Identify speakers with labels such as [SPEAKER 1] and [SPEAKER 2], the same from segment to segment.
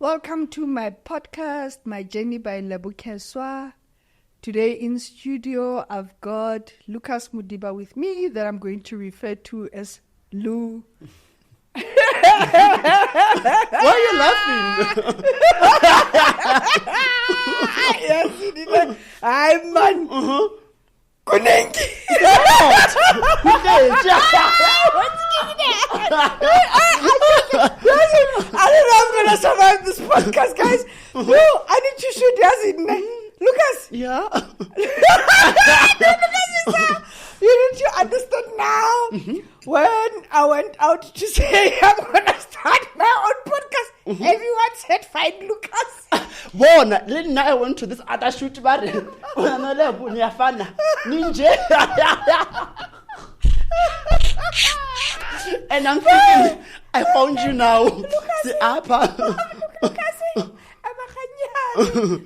[SPEAKER 1] Welcome to my podcast, My Journey by Lebo Keswa. Today in studio, I've got Lucas Modiba with me that I'm going to refer to as Lou.
[SPEAKER 2] Why are you laughing?
[SPEAKER 1] Yes, you did. I'm man. Kunengi. I don't know if I'm going to survive this podcast, guys. No, I need to shoot Yazid. Lucas.
[SPEAKER 2] Yeah.
[SPEAKER 1] You need to understand now. When I went out to say I'm going to start my own podcast, everyone said, find Lucas.
[SPEAKER 2] Then I went to this other shoot bar. And I'm thinking, I found you now.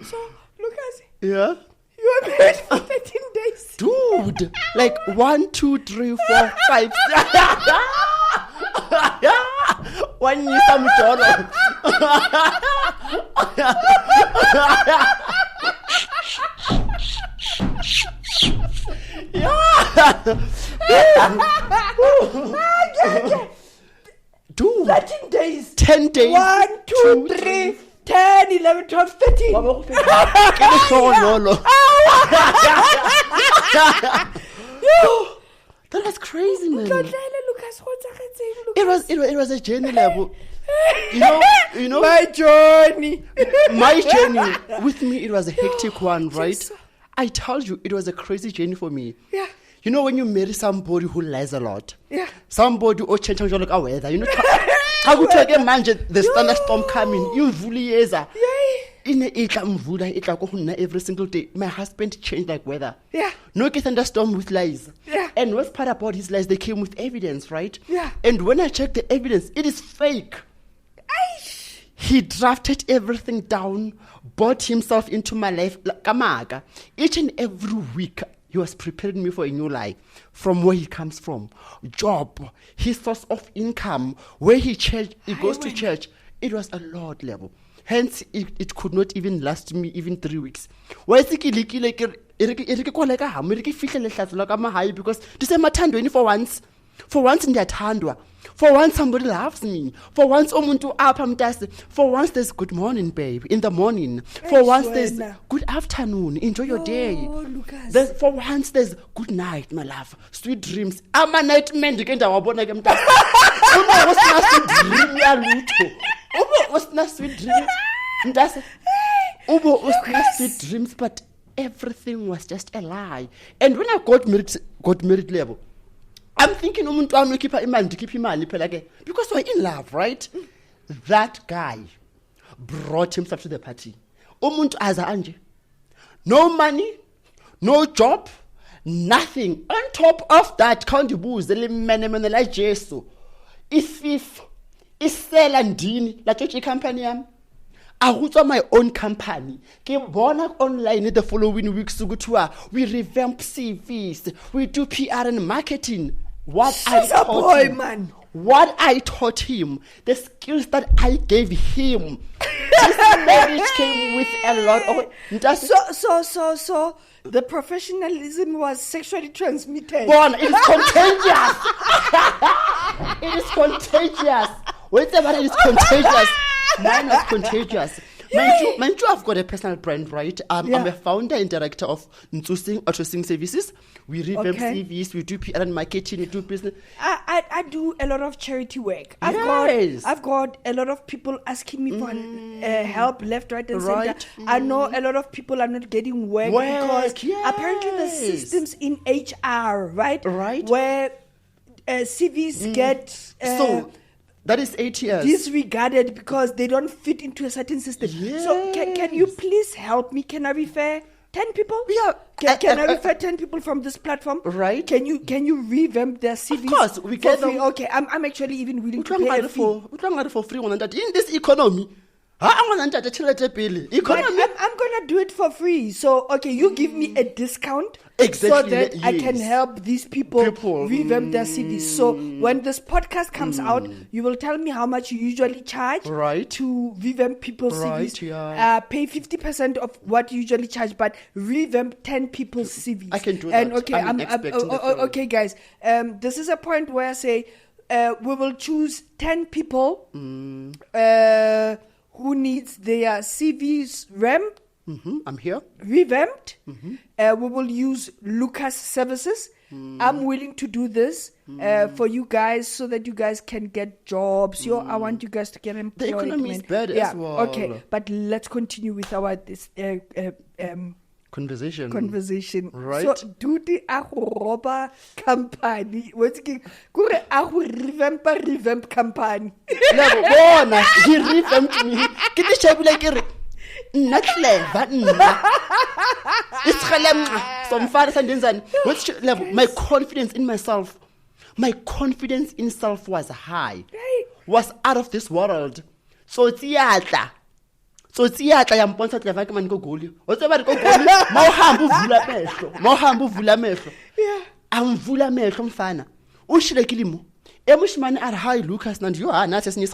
[SPEAKER 1] So, Lucas.
[SPEAKER 2] Yeah.
[SPEAKER 1] You were married for 13 days.
[SPEAKER 2] Dude, like 1, 2, 3, 4, 5. 1 year some dollar.
[SPEAKER 1] Dude, 13 days.
[SPEAKER 2] 10 days.
[SPEAKER 1] 1, 2, 3, 10, 11, 12, 13.
[SPEAKER 2] That was crazy, man.
[SPEAKER 1] Lucas.
[SPEAKER 2] It was a journey level. You know.
[SPEAKER 1] My journey.
[SPEAKER 2] My journey with me, it was a hectic one, right? I told you, it was a crazy journey for me.
[SPEAKER 1] Yeah.
[SPEAKER 2] You know, when you marry somebody who lies a lot,
[SPEAKER 1] yeah.
[SPEAKER 2] Somebody who changes like a weather, you know, how could you get managed the thunderstorm coming? You fully every single day. My husband changed like weather.
[SPEAKER 1] Yeah.
[SPEAKER 2] No get thunderstorm with lies.
[SPEAKER 1] Yeah.
[SPEAKER 2] And what's part about his lies? They came with evidence, right?
[SPEAKER 1] Yeah.
[SPEAKER 2] And when I checked the evidence, it is fake. He drafted everything down, brought himself into my life. Kamaga. Each and every week, he was preparing me for a new life. From where he comes from, job, his source of income, where he goes to church. It was a lot level. Hence, it could not even last me even 3 weeks. Why is because this is my time for once. For once in their tandwa. For once somebody loves me. For once For once there's good morning, babe, in the morning. For once there's good afternoon. Enjoy your day. For once there's good night, my love. Sweet dreams. I'm a nightmare. Sweet dreams, but everything was just a lie. And when I got married level, I'm thinking because we're in love, right? That guy brought himself to the party. No money, no job, nothing. On top of that, count the booze, the lemon, Jesu. If sell and dean, la church company. I was on my own company. Came born online the following weeks. We revamp CVs. We do PR and marketing. What I taught him, the skills that I gave him. This marriage came with a lot of.
[SPEAKER 1] So the professionalism was sexually transmitted.
[SPEAKER 2] Born, it is contagious. It is contagious. Wait a minute, it is contagious. Mine was contagious. Mind you, I've got a personal brand, right? I'm a founder and director of Ntusing Outsourcing Services. We revamp CVs, we do PR and marketing, we do business.
[SPEAKER 1] I do a lot of charity work. I've got a lot of people asking me for help left, right, and center. I know a lot of people are not getting work because apparently the systems in HR, right? Where CVs get...
[SPEAKER 2] that is 8 years.
[SPEAKER 1] Disregarded because they don't fit into a certain system.
[SPEAKER 2] Yes.
[SPEAKER 1] So can you please help me? Can I refer 10 people?
[SPEAKER 2] Yeah.
[SPEAKER 1] Can I refer 10 people from this platform?
[SPEAKER 2] Right.
[SPEAKER 1] Can you revamp their CVs?
[SPEAKER 2] Of course, we get
[SPEAKER 1] free. Okay, I'm actually even willing to pay a fee.
[SPEAKER 2] For free one that in this economy. I'm gonna
[SPEAKER 1] do it for free. So okay, you give me a discount.
[SPEAKER 2] Exactly.
[SPEAKER 1] So that I can help these people revamp their CVs. So when this podcast comes out, you will tell me how much you usually charge to revamp people's CVs.
[SPEAKER 2] Yeah.
[SPEAKER 1] Pay 50% of what you usually charge, but revamp 10 people's CVs.
[SPEAKER 2] I can do
[SPEAKER 1] and
[SPEAKER 2] that.
[SPEAKER 1] Okay, okay, guys. This is a point where I say we will choose 10 people who needs their CVs revamped.
[SPEAKER 2] I'm here.
[SPEAKER 1] Revamped. We will use Lucas services. I'm willing to do this for you guys so that you guys can get jobs. I want you guys to get employed.
[SPEAKER 2] The economy is bad as well.
[SPEAKER 1] Okay, but let's continue with our conversation.
[SPEAKER 2] Right.
[SPEAKER 1] So, do the Ahuroba company. What's it? Go revamp company.
[SPEAKER 2] No, he revamped me. Get the shape like it. Not clever. It's some fathers and then my confidence in myself. My confidence in self was high. Was out of this world. So it's yata. I'm sponsored to have man go goal. Whatever go goal. Mohambu vula mehlo. Yeah. I'm vula mehlo mfana. Ushile kilimo. Emushman at high Lucas and you are not as he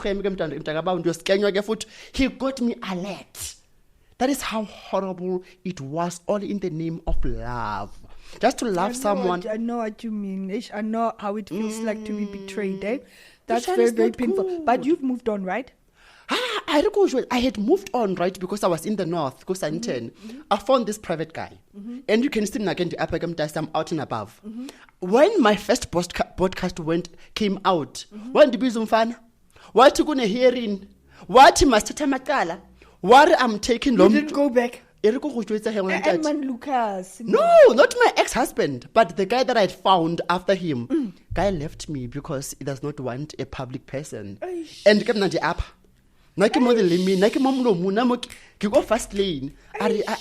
[SPEAKER 2] got me alert. That is how horrible it was, all in the name of love. Just to love someone.
[SPEAKER 1] I know what you mean. I know how it feels like to be betrayed. Eh? That's very, very painful. Good. But you've moved on, right?
[SPEAKER 2] I had moved on, right, because I was in the north, because I I found this private guy. And you can still again the Apagam dust, I'm out and above. When my first podcast came out, when the Bizum fan, what you gonna hear in? What must Tamatala? What I'm taking
[SPEAKER 1] long. You didn't go back.
[SPEAKER 2] Man
[SPEAKER 1] Lucas.
[SPEAKER 2] No, not my ex-husband, but the guy that I had found after him. Guy left me because he does not want a public person. And kept the app. Nike model me, Nike Momo, go fast lane. That's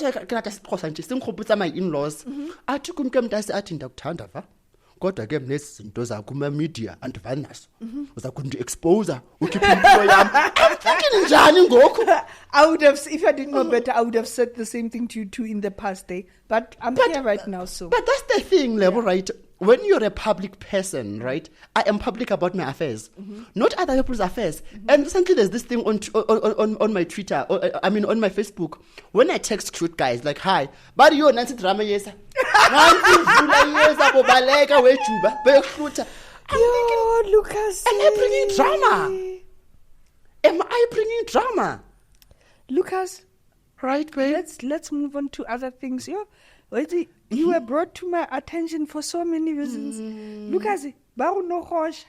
[SPEAKER 2] why I can't cross and just put my in-laws. I took him come to at in Dr. God again, this those are kuma media and vanas. Was I couldn't expose her. I'm thinking
[SPEAKER 1] I would have, if I didn't know better, I would have said the same thing to you too in the past day. But I'm here right now, so.
[SPEAKER 2] But that's the thing, Lebo, right? When you're a public person, right? I am public about my affairs, not other people's affairs. And recently, there's this thing on my Twitter, on my Facebook. When I text cute guys like, "Hi, but you're Nancy drama yes."
[SPEAKER 1] Lucas.
[SPEAKER 2] Am I bringing drama? Am I bringing drama?
[SPEAKER 1] Lucas.
[SPEAKER 2] Right, babe?
[SPEAKER 1] Let's move on to other things. You were brought to my attention for so many reasons. Lucas, baru no hosh.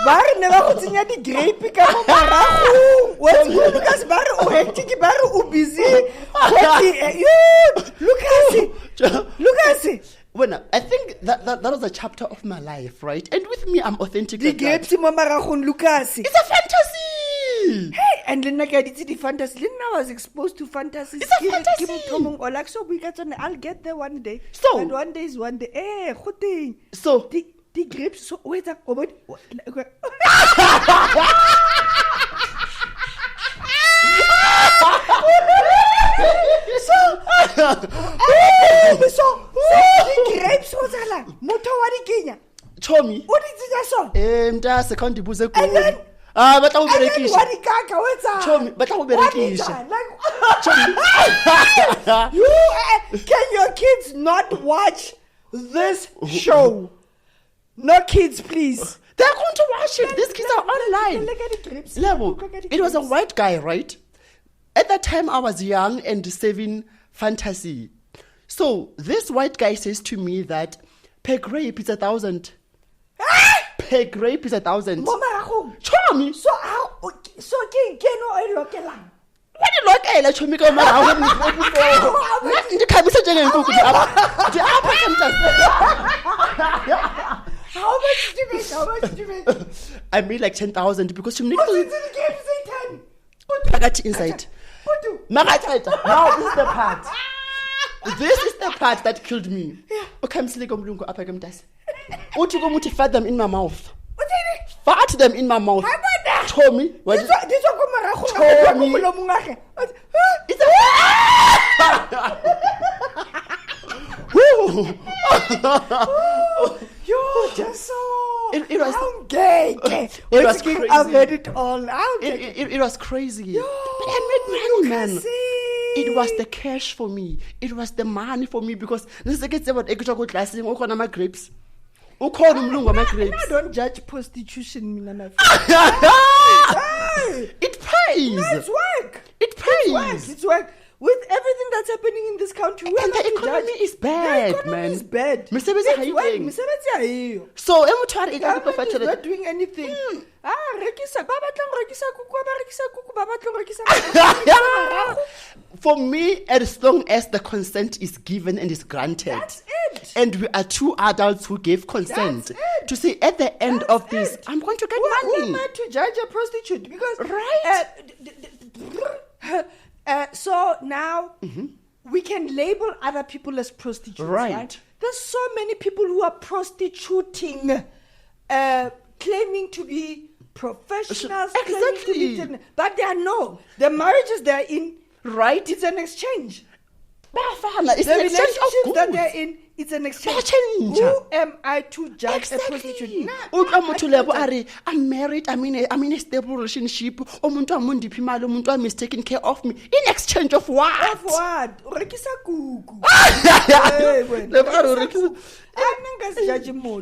[SPEAKER 1] Baru never go tsenya di grape ka mo marago. What's good, Lucas? Baru o hectic, baru o busy. Lucas.
[SPEAKER 2] Well, I think that was a chapter of my life, right? And with me, I'm authentic.
[SPEAKER 1] The grapes mo marago, Lucas.
[SPEAKER 2] It's a fantasy.
[SPEAKER 1] Hey, and then I did the fantasy. Then I was exposed to fantasy.
[SPEAKER 2] It's a fantasy.
[SPEAKER 1] So we got on. I'll get there one day.
[SPEAKER 2] So
[SPEAKER 1] and one day is one day. Hey, good thing.
[SPEAKER 2] So
[SPEAKER 1] the grapes. So wait up. So the grapes was ala. Moto wadi Kenya.
[SPEAKER 2] Chomi.
[SPEAKER 1] What is it so?
[SPEAKER 2] Mda second buze ko.
[SPEAKER 1] And then
[SPEAKER 2] batla go berekisha.
[SPEAKER 1] Wadi kaka wetsa.
[SPEAKER 2] Chomi, batla go berekisha.
[SPEAKER 1] Can your kids not watch this show? No kids, please.
[SPEAKER 2] They're going to watch it. These kids are online. Lebo, it was a white guy, right? At that time, I was young and saving fantasy. So this white guy says to me that per grape is 1,000. Per grape is 1,000. Show me.
[SPEAKER 1] So can no lokelang.
[SPEAKER 2] What do you look at? Show me come around.
[SPEAKER 1] How much did you make?
[SPEAKER 2] I made like 10,000 because you need
[SPEAKER 1] to. What's in the game? Say 10.
[SPEAKER 2] I got inside. Now this is the part. This is the part that killed me. Okay, I'm still going to go up again. What you going to feed them in my mouth?
[SPEAKER 1] What
[SPEAKER 2] fart them in my mouth. Tommy, what is
[SPEAKER 1] Tommy. Yo, just so.
[SPEAKER 2] It was
[SPEAKER 1] I'm gay.
[SPEAKER 2] It was crazy.
[SPEAKER 1] I've heard it all.
[SPEAKER 2] It was crazy.
[SPEAKER 1] Yo,
[SPEAKER 2] but I made money, man.
[SPEAKER 1] Kasi.
[SPEAKER 2] It was the cash for me. It was the money for me because this is about my grapes.
[SPEAKER 1] I don't judge prostitution.
[SPEAKER 2] It pays.
[SPEAKER 1] No, it's work.
[SPEAKER 2] It pays.
[SPEAKER 1] It's work. With everything that's happening in this country,
[SPEAKER 2] and the economy is bad,
[SPEAKER 1] the economy
[SPEAKER 2] man.
[SPEAKER 1] is bad.
[SPEAKER 2] So,
[SPEAKER 1] government is not doing anything.
[SPEAKER 2] For me, as long as the consent is given and is granted,
[SPEAKER 1] that's it.
[SPEAKER 2] And we are two adults who gave consent to say at the end of this, I'm going to get money.
[SPEAKER 1] Who am I to judge a prostitute? Because so now we can label other people as prostitutes, right? There's so many people who are prostituting, claiming to be professionals,
[SPEAKER 2] exactly,
[SPEAKER 1] but they are no. The marriages they are in, right? It's an exchange.
[SPEAKER 2] It's
[SPEAKER 1] the
[SPEAKER 2] an exchange
[SPEAKER 1] relationships
[SPEAKER 2] of
[SPEAKER 1] that
[SPEAKER 2] goods.
[SPEAKER 1] they're in, it's an exchange. Who am I to judge a prostitute?
[SPEAKER 2] I'm married. I'm in a stable relationship. I'm is taking care of me. In exchange of what?
[SPEAKER 1] Of what?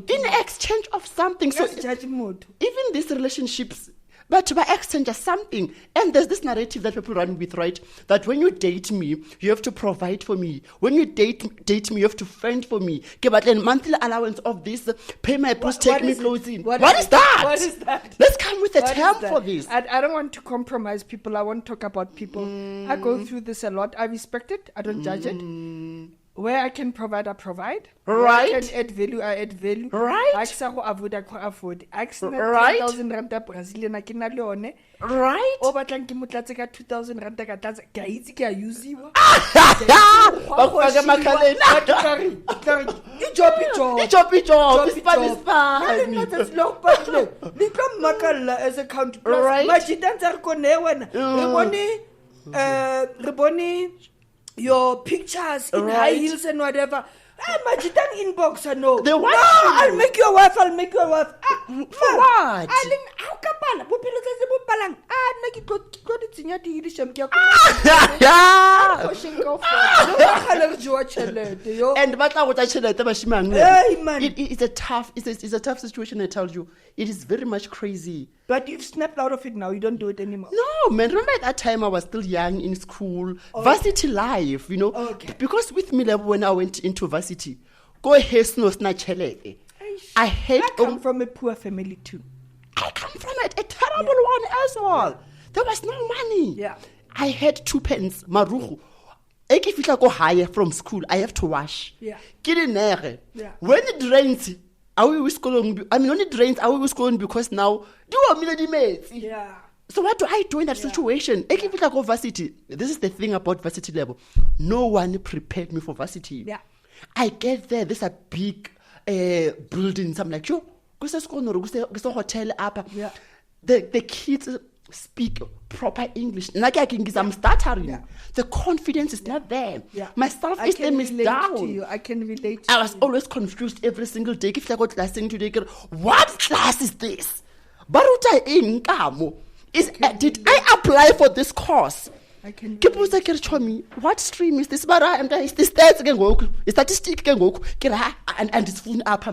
[SPEAKER 2] In exchange of something. So even these relationships, but to exchange something. And there's this narrative that people run with, right? That when you date me, you have to provide for me. When you date me, you have to fend for me. Okay, but then monthly allowance of this, pay my bills, take me clothes in. What is that?
[SPEAKER 1] What is that?
[SPEAKER 2] Let's come with a term for this.
[SPEAKER 1] I don't want to compromise people. I want to talk about people. I go through this a lot. I respect it. I don't judge it. Where I can provide, I provide.
[SPEAKER 2] Right.
[SPEAKER 1] Where I can add value, I add value.
[SPEAKER 2] Right.
[SPEAKER 1] I can afford. I can
[SPEAKER 2] Right.
[SPEAKER 1] 10,000 rand Brazilian. I can alone.
[SPEAKER 2] Right.
[SPEAKER 1] Oh, but like you 2,000 rand. I use you. As a country. Right. Your pictures in high heels and whatever. Majitang inbox, no. I'll make your wife.
[SPEAKER 2] For what? It's a tough situation, I tell you. It is very much crazy.
[SPEAKER 1] But you've snapped out of it now. You don't do it anymore.
[SPEAKER 2] No, man. Remember at that time I was still young in school. Varsity life, you know.
[SPEAKER 1] Okay.
[SPEAKER 2] Because with me, when I went into varsity, go ahead, I
[SPEAKER 1] come from a poor family too.
[SPEAKER 2] I come from a terrible one as well. There was no money.
[SPEAKER 1] Yeah.
[SPEAKER 2] I had 2 pence, maruhu. If I go higher from school, I have to wash.
[SPEAKER 1] Yeah.
[SPEAKER 2] Yeah. When it rains, when it rains, I will school because now do a million mates.
[SPEAKER 1] Yeah.
[SPEAKER 2] So what do I do in that situation? If I go varsity, this is the thing about varsity level. No one prepared me for varsity.
[SPEAKER 1] Yeah.
[SPEAKER 2] I get there. There's a big buildings. I'm like, yo, go to hotel up.
[SPEAKER 1] Yeah.
[SPEAKER 2] The kids speak proper English. I'm stuttering.
[SPEAKER 1] Yeah.
[SPEAKER 2] The confidence is not there.
[SPEAKER 1] Yeah.
[SPEAKER 2] My self-esteem is down.
[SPEAKER 1] I can relate to
[SPEAKER 2] I was always confused every single day. If I go classing today, what class is this? Baruta income. Did I apply for this course?
[SPEAKER 1] I can.
[SPEAKER 2] What stream is this? But is this stats again? Is statistic again? And it's full up.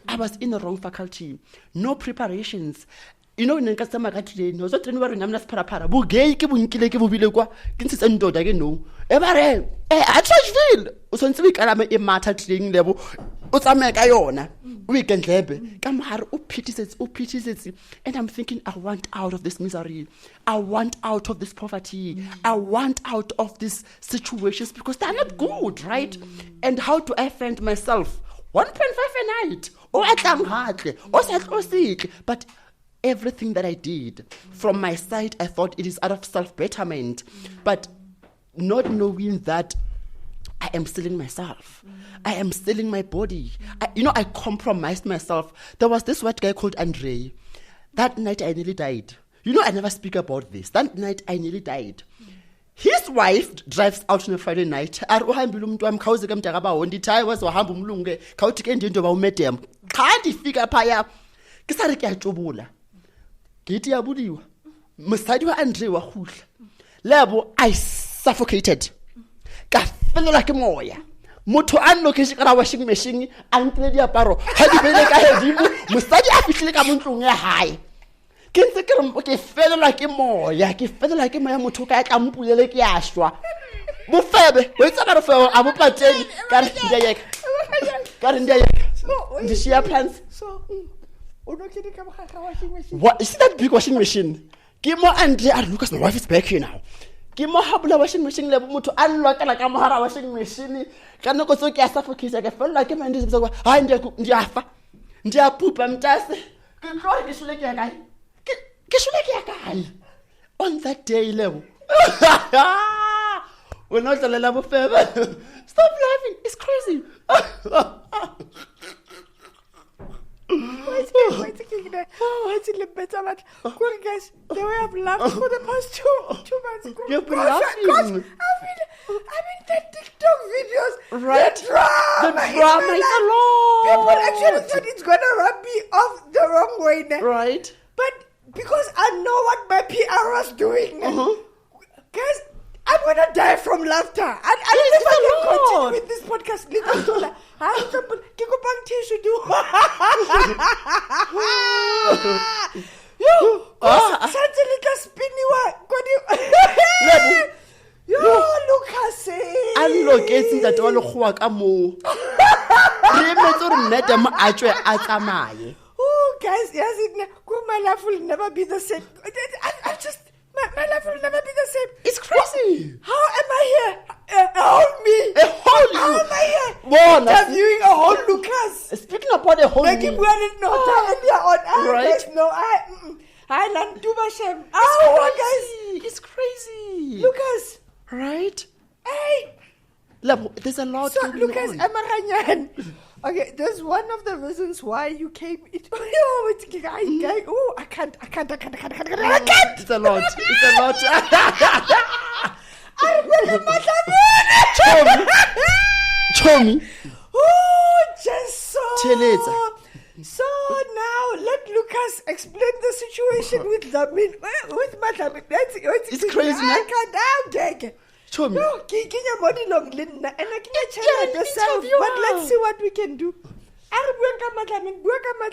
[SPEAKER 2] I was in the wrong faculty. No preparations. You know, in customer today, no, so train I'm not para. Bugay, Kibunkile, Kibubilqua, Kinsis and Dod again, no. Every at Churchville, so we can a matter training level. What's a megayona? We can lebe. Come here, pities, and I'm thinking, I want out of this misery. I want out of this poverty. I want out of these situations because they're not good, right? And how do I fend myself? 1.5 a night. Oh, I'm hard. Oh, sick. But everything that I did from my side, I thought it is out of self-betterment. But not knowing that I am stealing myself. I am stealing my body. I compromised myself. There was this white guy called Andre. That night I nearly died. You know, I never speak about this. That night I nearly died. His wife drives out on a Friday night. I was can't figure paya. Lebo, I suffocated. Ka feel like a moya. Moto anno ke shikara washing machine antle dia paro. Hadi bele ka hedimu. Musadi a fihlile ka montlong ya hae. Ke ntse ke re ke feel like a moya. Ke feel like a moya motho ka ka mpulele ke ya shwa. Bofebe, we tsa ba re feo a bo pateni ka re ndia yeka. Ka re ndia yeka. Ndi share plans.
[SPEAKER 1] So, ke ka ba washing machine.
[SPEAKER 2] What is that big washing machine? Give more and Lucas, my wife is back here now. Give more habla washing machine level to unlock like a mahara washing machine. Can no go so suffocate. I felt like a man is over. I ndiafa. Ndia poop and test. On that day level. We're not a level favor. Stop laughing. It's crazy.
[SPEAKER 1] Why is it better? But good guys, the way I've laughed for the past 2 months.
[SPEAKER 2] You've been laughing.
[SPEAKER 1] I mean, the TikTok videos.
[SPEAKER 2] Right.
[SPEAKER 1] The drama is a lot. People actually thought it's gonna rub me off the wrong way now.
[SPEAKER 2] Right.
[SPEAKER 1] But because I know what my PR was doing, guys, I'm gonna die from laughter. I don't know if I can continue with this podcast. Such a little spinny one. Lucas.
[SPEAKER 2] Unlocating that all of
[SPEAKER 1] Oh, guys, yes, my life will never be the same. My life will never be the same.
[SPEAKER 2] It's crazy.
[SPEAKER 1] How am I here? A whole me.
[SPEAKER 2] A whole you.
[SPEAKER 1] How am I here?
[SPEAKER 2] Interviewing
[SPEAKER 1] a whole Lucas.
[SPEAKER 2] Speaking about a whole me.
[SPEAKER 1] Right. No, I learned too much. Guys.
[SPEAKER 2] It's crazy.
[SPEAKER 1] Lucas.
[SPEAKER 2] Right?
[SPEAKER 1] Hey.
[SPEAKER 2] Lebo, there's a lot
[SPEAKER 1] so,
[SPEAKER 2] going
[SPEAKER 1] Lucas,
[SPEAKER 2] on.
[SPEAKER 1] Okay, there's one of the reasons why you came. I can't.
[SPEAKER 2] It's a lot. Chomi.
[SPEAKER 1] Oh, just so.
[SPEAKER 2] Cheleza.
[SPEAKER 1] So now let Lucas explain the situation with Damin. With Madam. It's
[SPEAKER 2] crazy, man.
[SPEAKER 1] I can't.
[SPEAKER 2] Chomi.
[SPEAKER 1] No, keep your body long, Linda, and I can't challenge yourself. But let's see what we can do.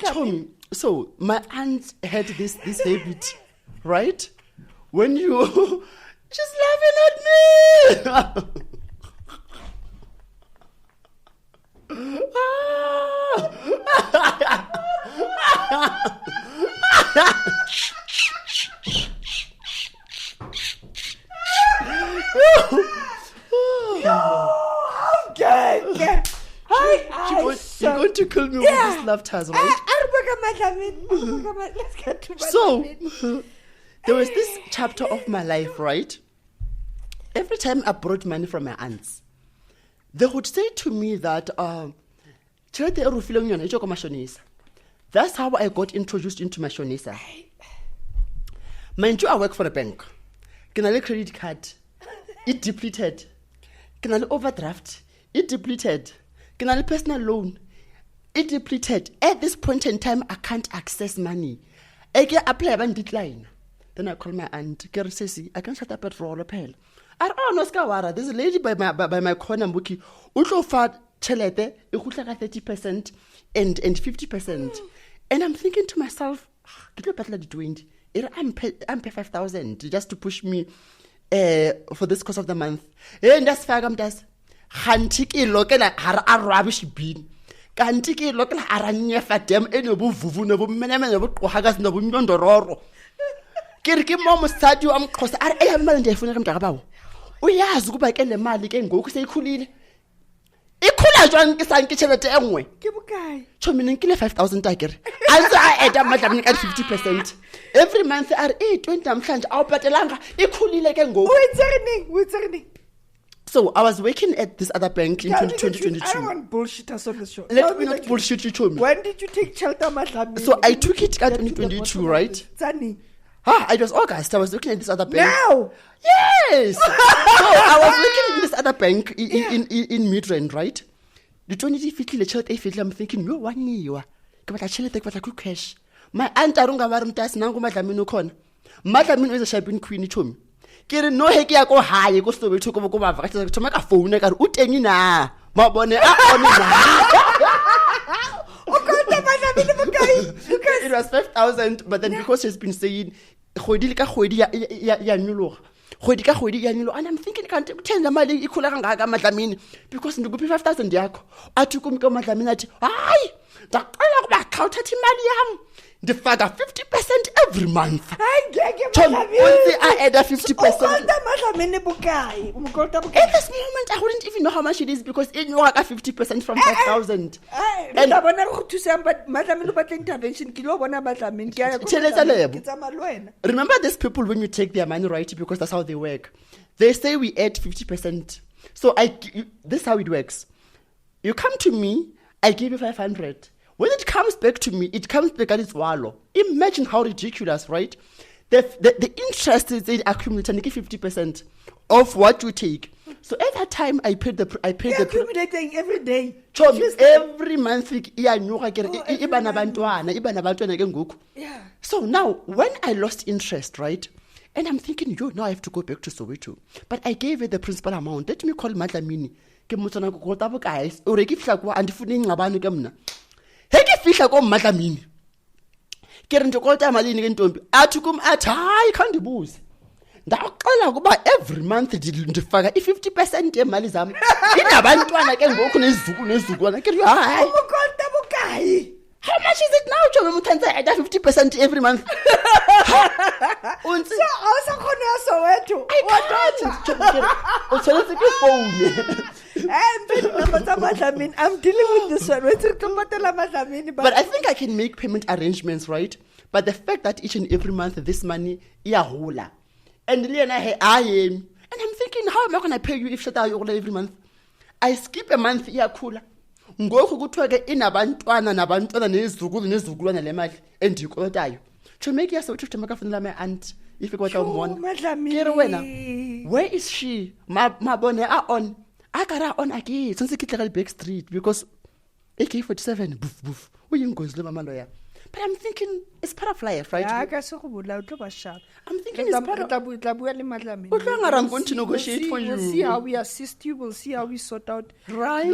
[SPEAKER 2] Chomi. So my aunt had this habit, right? When you just laughing at me. You're going to kill me with this laughter, right?
[SPEAKER 1] Let's get to
[SPEAKER 2] So, there was this chapter of my life, right? Every time I borrowed money from my aunts, they would say to me that, that's how I got introduced into Mashonisa. Mind you, I work for a bank. Can I get credit card? It depleted. Can I overdraft? It depleted. Can I personal loan? It depleted. At this point in time, I can't access money. I get apply and decline. Then I call my aunt. I can shut up at for all the pale. There's a lady by my corner bookie. Ultra fat chelete, 30% and 50%. And I'm thinking to myself, I'm pay 5,000 just to push me for this course of the month. And that's fagam does. Hantiki local a rubbish bean. Kantiki local aranya fatem and a buvu no menemen hagas no bundororo. Kirki mom start you am cause I am man definitely about. We ask go back and the malik and go say coolly. Ikula jwan kisan kichelete enwe.
[SPEAKER 1] Kibukai.
[SPEAKER 2] Chomin kill 5,000 tiger. Answer I add madam at 50%. Every month are 8 20 mhlanje awupatelanga ikhulile ke ngoku.
[SPEAKER 1] What's happening?
[SPEAKER 2] So I was working at this other bank in 2022.
[SPEAKER 1] I don't want bullshitters on the show.
[SPEAKER 2] Let me not bullshit you, Chomi.
[SPEAKER 1] When did you take shelter, Madam?
[SPEAKER 2] So I took it at 2022, right?
[SPEAKER 1] Zani.
[SPEAKER 2] It was August. I was working at this other bank.
[SPEAKER 1] Now?
[SPEAKER 2] Yes! So I was working in this other bank in Midrand, right? The 2050 le chelete e fitla, I'm thinking, yo, waniwa. Ke batla chelete, ke batla ku cash. My aunt arunga ba re mtasi nangu Madlamini ukhona. Madlamini is a shopping queen, Chomi. Ke re no he ke ya ko hae go Soweto go ba va ka thoma ka phone ka re o teng na ma bone a on na. It was 5,000, but then because she's been saying khodi le ka khodi ya nyologa khodi ka khodi ya nyologa, and I'm thinking can't tell the mali ikhula kangaka Madlamini because ndikuphi 5,000 yakho athi kumke Madlamini athi hayi ndaqala kuba khawuthatha imali yami ndifaka 50% every month. I add a 50%. At this moment, I wouldn't even know how much it is because it knew I got 50% from 5,000. And remember these people when you take their money, right? Because that's how they work. They say we add 50%. So this is how it works. You come to me, I give you 500. When it comes back to me, it comes back at its wallow. Imagine how ridiculous, right? The interest is accumulating 50% of what you take. So at that time, I paid the
[SPEAKER 1] accumulating every day.
[SPEAKER 2] Every month, yeah. So now, when I lost interest, right? And I'm thinking, now I have to go back to Soweto. But I gave her the principal amount. Let me call Madlamini. Heke fihla ko Madlamini ke re ntokolta malini ke ntombi athi kum athi hayi khandibuze ndaqala kuba every month ndifaka i50% yemali zami inabantwana ke ngoku nezizukulwana ke hayi
[SPEAKER 1] ubukolta bukayi.
[SPEAKER 2] How much is it now, Joe? Mutanza at 50% every month.
[SPEAKER 1] So also Soweto. I'm dealing with this one.
[SPEAKER 2] But I think I can make payment arrangements, right? But the fact that each and every month this money hola. And I am. And I'm thinking, how am I gonna pay you if every month? I skip a month kula. Ngoku kuthiwa ke inabantwana nezizukulwana le mali endiyikolotayo to make yourself to make afuna my aunt if you got one kere wena where is she mabone on akara on again since ikitla back street because AK47 boof uyingozi le mama loya. But I'm thinking it's part of life, right? I'm thinking it's part of
[SPEAKER 1] We'll
[SPEAKER 2] negotiate for you.
[SPEAKER 1] We'll see how we assist you. We'll see how we sort out.
[SPEAKER 2] Right.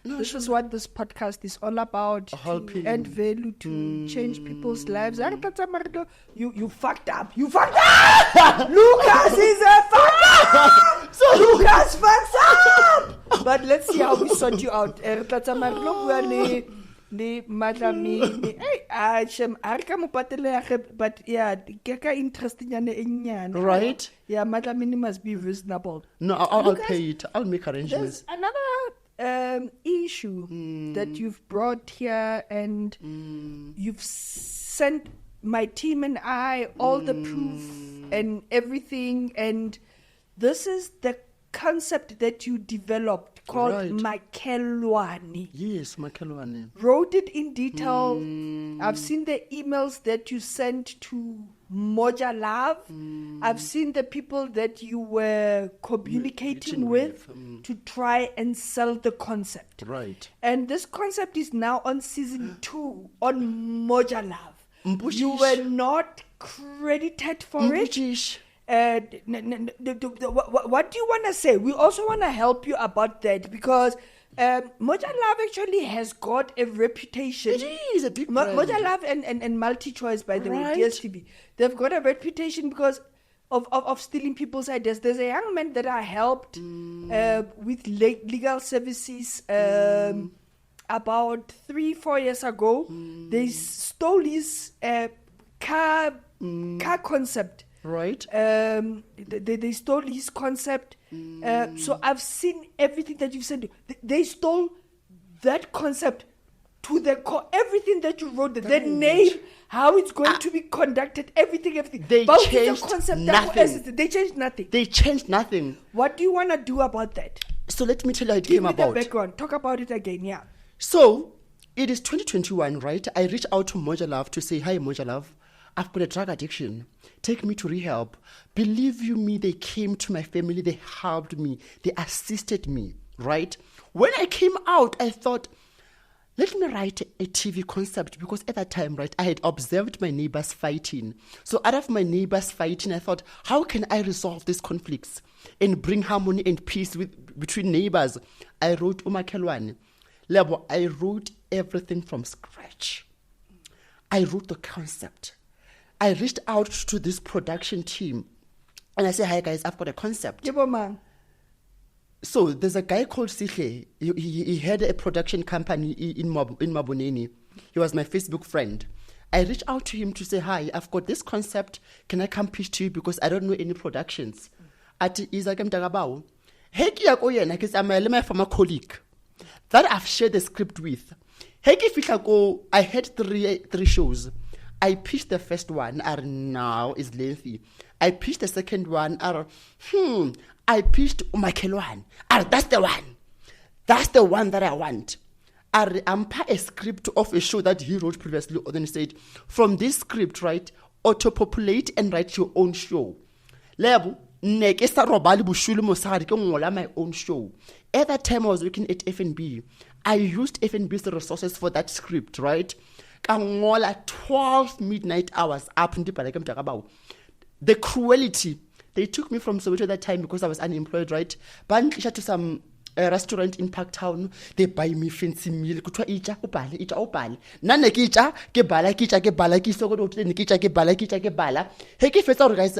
[SPEAKER 1] This is what this podcast is all about.
[SPEAKER 2] Helping.
[SPEAKER 1] And value to change people's lives. You fucked up. You fucked up! Lucas is a fucked up! So Lucas fucks up! But let's see how we sort you out. But yeah, interesting.
[SPEAKER 2] Right?
[SPEAKER 1] Yeah, Madlamini must be reasonable.
[SPEAKER 2] No, I'll pay it. I'll make arrangements.
[SPEAKER 1] There's another issue that you've brought here, and you've sent my team and I all the proof and everything, and this is the concept that you developed called Makelwane.
[SPEAKER 2] Yes, Makelwane.
[SPEAKER 1] Wrote it in detail. I've seen the emails that you sent to Moja Love. I've seen the people that you were communicating with to try and sell the concept.
[SPEAKER 2] Right.
[SPEAKER 1] And this concept is now on season 2 on Moja Love. You were not credited for it. What do you want to say? We also want to help you about that because Moja Love actually has got a reputation.
[SPEAKER 2] It is a big brand.
[SPEAKER 1] Moja Love and Multi-Choice, by the way, DSTV. They've got a reputation because of stealing people's ideas. There's a young man that I helped with legal services about 3-4 years ago. They stole his car concept.
[SPEAKER 2] Right.
[SPEAKER 1] They stole his concept. So I've seen everything that you've said. They stole that concept to the core, everything that you wrote, the name, how it's going to be conducted, everything.
[SPEAKER 2] They changed nothing.
[SPEAKER 1] They changed nothing.
[SPEAKER 2] They changed nothing.
[SPEAKER 1] What do you want to do about that?
[SPEAKER 2] So let me tell you how it
[SPEAKER 1] Give
[SPEAKER 2] came
[SPEAKER 1] me
[SPEAKER 2] about.
[SPEAKER 1] The background. Talk about it again, yeah.
[SPEAKER 2] So it is 2021, right? I reached out to Moja Love to say, hi, Moja Love. I've got a drug addiction. Take me to rehab. Believe you me, they came to my family. They helped me. They assisted me, right? When I came out, I thought, let me write a TV concept, because at that time, right, I had observed my neighbors fighting. So out of my neighbors fighting, I thought, how can I resolve these conflicts and bring harmony and peace between neighbors? I wrote Umakelwane. Lebo, I wrote everything from scratch. I wrote the concept. I reached out to this production team and I said, hi guys, I've got a concept. So there's a guy called Sihle. He had a production company in Maboneni. He was my Facebook friend. I reached out to him to say, hi, I've got this concept. Can I come pitch to you, because I don't know any productions? At Isaac Mtagabao. I'm my former colleague that I've shared the script with. I had three shows. I pitched the first one, now is lengthy. I pitched the second one, I pitched Umakelwane. That's the one. That's the one that I want. I unpack a script of a show that he wrote previously, and then he said, from this script, right, auto-populate and write your own show. Lebo, my own show. At that time, I was working at FNB. I used FNB's resources for that script, right? 12 midnight hours up. The cruelty. They took me from Soweto at that time because I was unemployed, right? But to some restaurant in Parktown, they buy me fancy meal. Guys,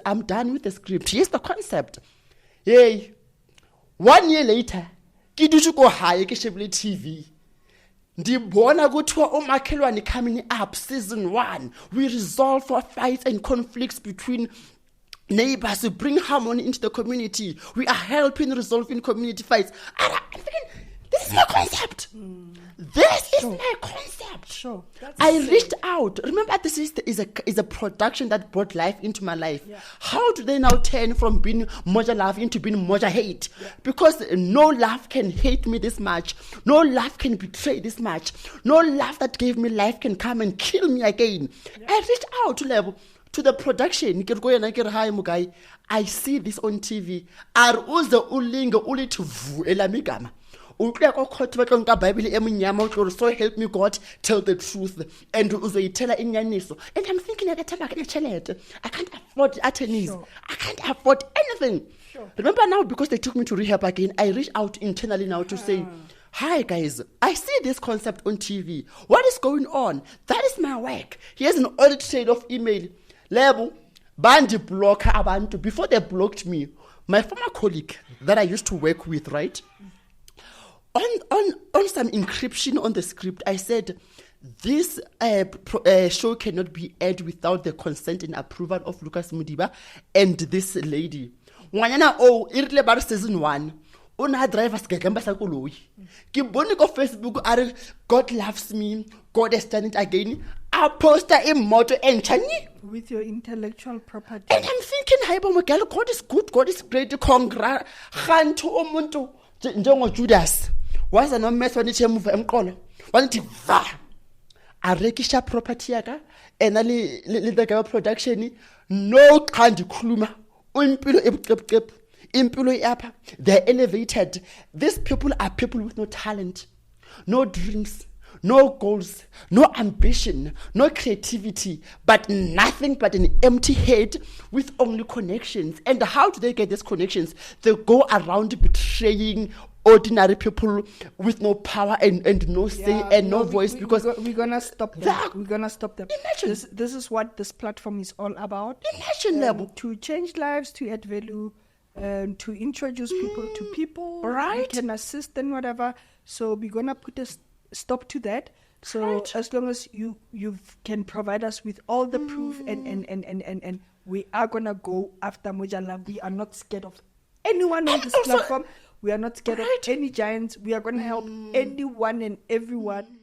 [SPEAKER 2] I'm done with the script. Here's the concept. Yay. 1 year later, ke dutse go high ke shebile TV. Ndibona kuthiwa uMakelwane coming up season 1. We resolve for fights and conflicts between neighbors to bring harmony into the community. We are helping resolving community fights. And I'm thinking, this is my concept. This is my concept.
[SPEAKER 1] Sure.
[SPEAKER 2] I reached out. Remember, this is a production that brought life into my life.
[SPEAKER 1] Yeah.
[SPEAKER 2] How do they now turn from being Moja Love into being Moja Hate? Yeah. Because no love can hate me this much. No love can betray this much. No love that gave me life can come and kill me again. Yeah. I reached out to Lebo, to the production. I see this on TV. So help me God, tell the truth. And I'm thinking at the time, I can't afford attorneys. Sure. I can't afford anything. Sure. Remember now, because they took me to rehab again, I reached out internally now to say, hi guys, I see this concept on TV. What is going on? That is my work. Here's an audit trail of email. Lebo, bandi blocker abantu. Before they blocked me, my former colleague that I used to work with, right? On some encryption on the script, I said, this show cannot be aired without the consent and approval of Lucas Modiba and this lady. Irile bar season 1. Una drivers gagamba sa koloi. Ke bone ko Facebook are God loves me, God has done it again. A poster in moto and chani
[SPEAKER 1] with your intellectual property.
[SPEAKER 2] And I'm thinking, hi bomogalo, God is good, God is great. Congra khanto omuntu njengo Judas. Was a no mess when it's a move emqolo. Wanti va. A rekisha property yaka and ali the production no kind khuluma. Impilo ebuqebuqebu. They're elevated. These people are people with no talent, no dreams, no goals, no ambition, no creativity, but nothing but an empty head with only connections. And how do they get these connections? They go around betraying ordinary people with no power and no say and no voice. Because
[SPEAKER 1] we're gonna stop them. We're gonna stop them.
[SPEAKER 2] Imagine.
[SPEAKER 1] This is what this platform is all about.
[SPEAKER 2] Imagine, Lebo.
[SPEAKER 1] To change lives, to add value, to introduce people to people.
[SPEAKER 2] Right.
[SPEAKER 1] We can assist and whatever. So we're gonna put a stop to that. So as long as you can provide us with all the proof and we are gonna go after Moja Love. We are not scared of anyone on this platform. We are not scared of any giants. We are gonna help anyone and everyone.